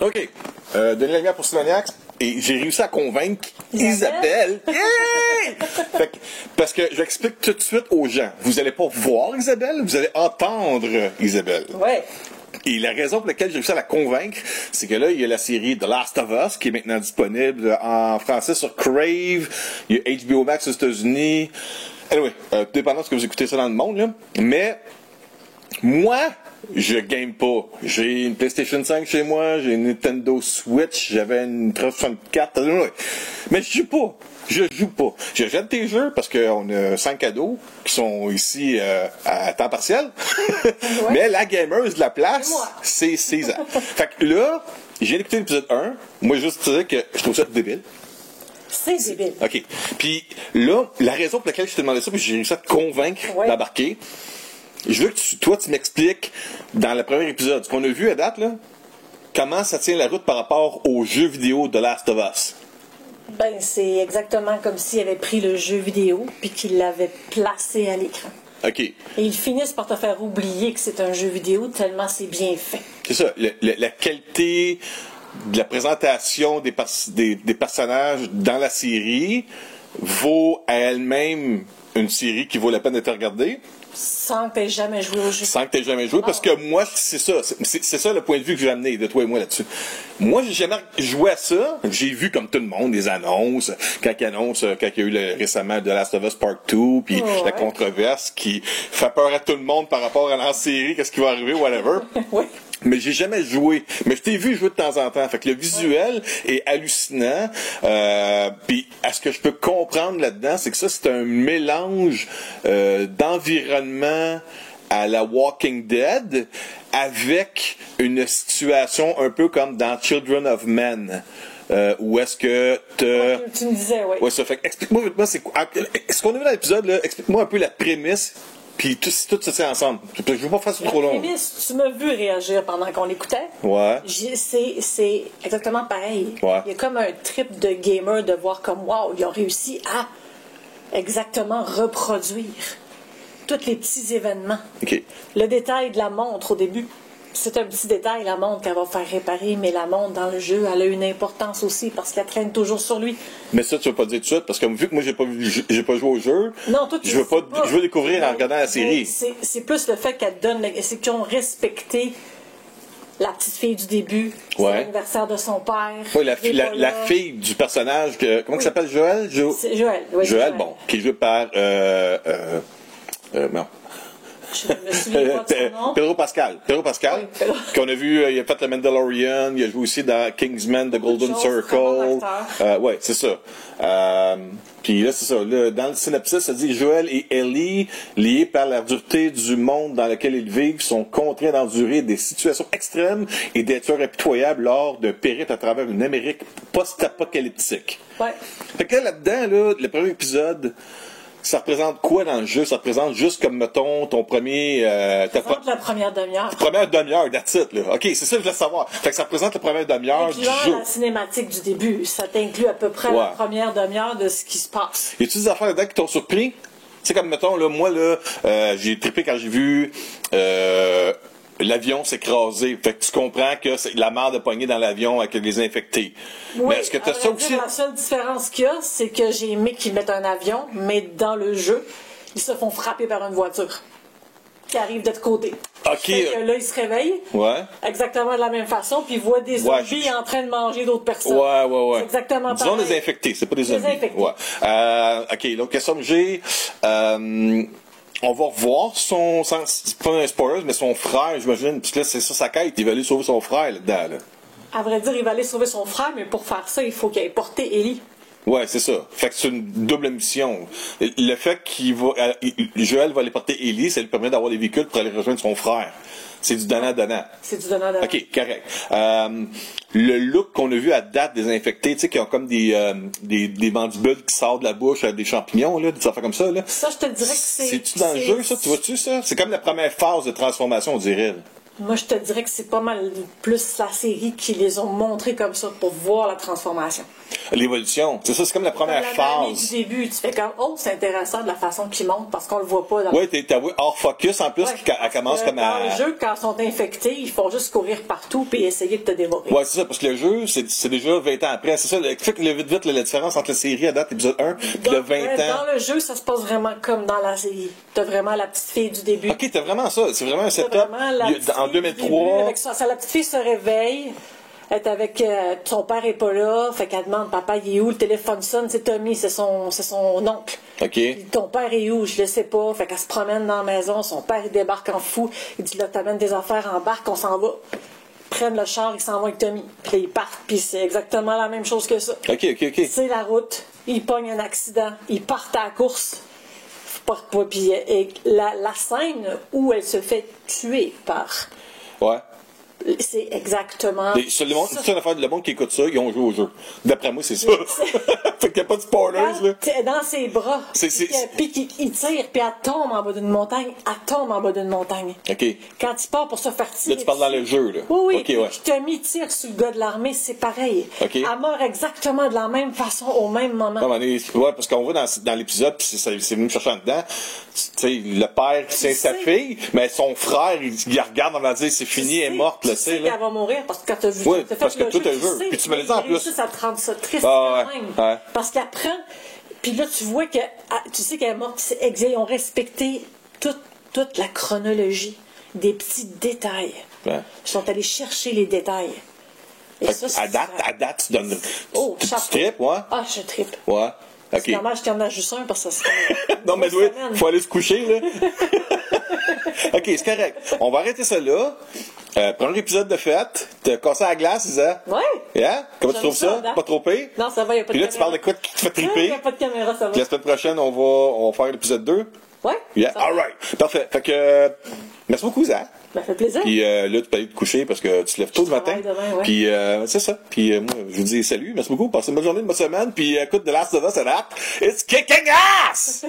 OK. Denis Lamière pour Simoniax. Et j'ai réussi à convaincre Isabelle. Hey! Parce que j'explique tout de suite aux gens. Vous n'allez pas voir Isabelle, vous allez entendre Isabelle. Ouais. Et la raison pour laquelle j'ai réussi à la convaincre, c'est que là, il y a la série The Last of Us qui est maintenant disponible en français sur Crave. Il y a HBO Max aux États-Unis. Anyway, tout dépendant de ce que vous écoutez ça dans le monde, là. Mais, moi, je game pas. J'ai une PlayStation 5 chez moi, j'ai une Nintendo Switch, j'avais une 364. Mais je joue pas. Je joue pas. J'achète des jeux parce qu'on a 5 ados qui sont ici à temps partiel. Ouais. Mais la gameuse de la place, c'est 6 ans. Fait que là, j'ai écouté l'épisode 1. Moi, juste te dire que je trouve ça débile. C'est débile. OK. Puis là, la raison pour laquelle je t'ai demandé ça, puis j'ai réussi à te convaincre d'embarquer, je veux que toi, tu m'expliques, dans le premier épisode, ce qu'on a vu à date, là, comment ça tient la route par rapport au jeu vidéo de Last of Us. Ben, c'est exactement comme s'il avait pris le jeu vidéo puis qu'il l'avait placé à l'écran. OK. Et ils finissent par te faire oublier que c'est un jeu vidéo tellement c'est bien fait. C'est ça. La qualité de la présentation des personnages dans la série vaut à elle-même une série qui vaut la peine d'être regardée. Sans que tu aies jamais joué au jeu. Sans que tu aies jamais joué, parce que moi, c'est ça le point de vue que j'ai amené de toi et moi là-dessus. Moi, j'ai jamais joué à ça. J'ai vu, comme tout le monde, des annonces. Quand il y a eu récemment The Last of Us Part 2, puis la controverse qui fait peur à tout le monde par rapport à la série, qu'est-ce qui va arriver, whatever. Oui. Mais j'ai jamais joué. Mais je t'ai vu jouer de temps en temps. Fait que le visuel est hallucinant. Puis, à ce que je peux comprendre là-dedans, c'est que ça, c'est un mélange d'environnement à la Walking Dead avec une situation un peu comme dans Children of Men. Où est-ce que tu me disais, oui. Ouais, ça fait. Explique-moi, c'est quoi. Ce qu'on a vu dans l'épisode, là, explique-moi un peu la prémisse. Puis tout ça tient ensemble. Je veux pas faire ça trop long. La prémisse, tu m'as vu réagir pendant qu'on l'écoutait. Ouais. C'est exactement pareil. Ouais. Il y a comme un trip de gamer de voir comme, wow, ils ont réussi à exactement reproduire tous les petits événements. OK. Le détail de la montre au début. C'est un petit détail, la montre qu'elle va faire réparer, mais la montre dans le jeu, elle a une importance aussi parce qu'elle traîne toujours sur lui. Mais ça, tu veux pas dire tout de suite, parce que vu que moi, j'ai pas joué au jeu, non, toi, je veux découvrir en regardant la série. C'est plus le fait qu'elle donne, c'est qu'ils ont respecté la petite fille du début, c'est l'anniversaire de son père. Oui, la fille du personnage, comment il s'appelle, Joël? C'est Joël, oui. Joël, bon, qui est joué par, non. Je me souviens pas de son nom. Pedro Pascal, oui, qu'on a vu, il a fait le Mandalorian, il a joué aussi dans Kingsman, The Golden Circle. Ouais, c'est ça. Puis là, c'est ça. Là, dans le synopsis, ça dit Joël et Ellie, liés par la dureté du monde dans lequel ils vivent, sont contraints d'endurer des situations extrêmes et d'être impitoyables lors d'un périple à travers une Amérique post-apocalyptique. Ouais. Fait que là-dedans, le premier épisode, ça représente quoi dans le jeu? Ça représente juste comme, mettons, ton premier... ça représente la première demi-heure. Première demi-heure, that's it, là. OK, c'est ça que je voulais savoir. Fait que ça représente la première demi-heure du jeu. La cinématique du début. Ça t'inclut à peu près la première demi-heure de ce qui se passe. Y a-tu des affaires là-dedans qui t'ont surpris? Tu sais, comme, mettons, là, moi, là, j'ai trippé quand j'ai vu... l'avion s'écraser. Fait que tu comprends que c'est la merde de poignée dans l'avion avec les infectés. Oui, mais est-ce que tu as ça aussi? La seule différence qu'il y a, c'est que j'ai aimé qu'ils mettent un avion, mais dans le jeu, ils se font frapper par une voiture qui arrive de l'autre côté. OK. Que là, ils se réveillent. Ouais. Exactement de la même façon, puis ils voient des zombies en train de manger d'autres personnes. Ouais. C'est exactement Disons pareil. des infectés, c'est pas des zombies. Infectés. Ouais. OK, l'autre question que j'ai... on va revoir c'est pas un spoiler, mais son frère, j'imagine, puisque là, c'est ça sa quête, il va aller sauver son frère là-dedans, là. À vrai dire, il va aller sauver son frère, mais pour faire ça, il faut qu'il aille porter Ellie. Ouais, c'est ça. Fait que c'est une double mission. Le fait Joël va aller porter Ellie, ça lui permet d'avoir des véhicules pour aller rejoindre son frère. C'est du donnant-donnant. C'est du donnant-donnant. OK, correct. Le look qu'on a vu à date des infectés, tu sais, qui ont comme des mandibules qui sortent de la bouche avec des champignons, là, des affaires comme ça, là. Ça, je te dirais que c'est... C'est-tu dans le jeu, ça? Tu vois-tu ça? C'est comme la première phase de transformation, on dirait. Moi, je te dirais que c'est pas mal plus la série qui les ont montrés comme ça pour voir la transformation. L'évolution, c'est ça, c'est comme la première Comme la mamie du phase. début, tu fais comme, oh, c'est intéressant de la façon qu'ils montent parce qu'on le voit pas dans Ouais, t'as hors focus en plus, Ouais, elle commence comme dans à. le jeu, quand ils sont infectés, ils font juste courir partout puis essayer de te dévorer. Ouais, c'est ça, parce que le jeu, c'est déjà 20 ans après. C'est ça, fait que vite, la différence entre la série à date, l'épisode 1, puis le 20 ans. Dans le jeu, ça se passe vraiment comme dans la série. T'as vraiment la petite fille du début. Ok, t'as vraiment ça. C'est vraiment un setup. Vraiment la petite En fille du 2003. début avec ça, la petite fille se réveille. Elle est avec son père est pas là, fait qu'elle demande papa il est où, le téléphone sonne, c'est Tommy, c'est son oncle. Ok. Puis, ton père est où, je le sais pas, fait qu'elle se promène dans la maison, son père il débarque en fou, il dit là t'amènes des affaires en barque, on s'en va. Prennent le char, ils s'en vont avec Tommy. Puis là, ils partent, puis c'est exactement la même chose que ça. Ok. C'est la route, ils pognent un accident, ils partent à la course. Puis la scène où elle se fait tuer par... Ouais. C'est exactement. Le monde qui écoute ça, ils ont joué au jeu. D'après moi, c'est ça. Fait qu'il n'y a pas de spoilers, là. T'es dans ses bras. Puis il tire, puis elle tombe en bas d'une montagne. OK. Quand il part pour se faire tirer. Là, tu parles dans le jeu, là. Oui. OK, ouais. Puis Tommy tire sur le gars de l'armée, c'est pareil. OK. Elle meurt exactement de la même façon, au même moment. Ouais, parce qu'on voit dans l'épisode, puis c'est venu me chercher en dedans, tu sais, le père c'est sa fille, mais son frère, il regarde, on va dire, c'est fini, elle est morte, là, tu sais. qu'elle va mourir parce que quand t'as vu oui, t'as fait parce que le tout jeu, est jeu. Puis tu me l'as dit en plus. Ça te rend ça triste Ah, quand même. ouais. Parce qu'après, puis là, tu vois que, tu sais qu'elle est morte, ils ont respecté toute la chronologie, des petits détails. Ouais. Ils sont allés chercher les détails. Et ça, à date, tu donnes. Oh, tu chapeau. tripes, ouais? Ah, je trippe. Ouais. OK. C'est dommage qu'il y en a juste un parce que ça serait. Non, mais oui, semaine. faut aller se coucher, là. OK, c'est correct. On va arrêter ça là. Premier épisode de fête. T'as cassé la glace, Isa? Ouais. Yeah? Comment tu J'aime trouves ça? ça, Pas trop pire? Non, ça va, il n'y a pas Puis de là, tu caméra. parles de quoi qui te fait Il triper? n'y a pas de caméra, ça va. Puis la semaine prochaine, on va faire l'épisode 2. Ouais. Yeah, ça va. alright. Parfait. Fait que, merci beaucoup, Isa. Ça fait plaisir. Puis là, tu peux aller te coucher parce que tu te lèves tôt le matin. Demain, ouais. Puis c'est ça. Puis moi, je vous dis salut, merci beaucoup. Passez une bonne journée, une bonne semaine. Puis écoute, The Last of Us, it's kicking ass!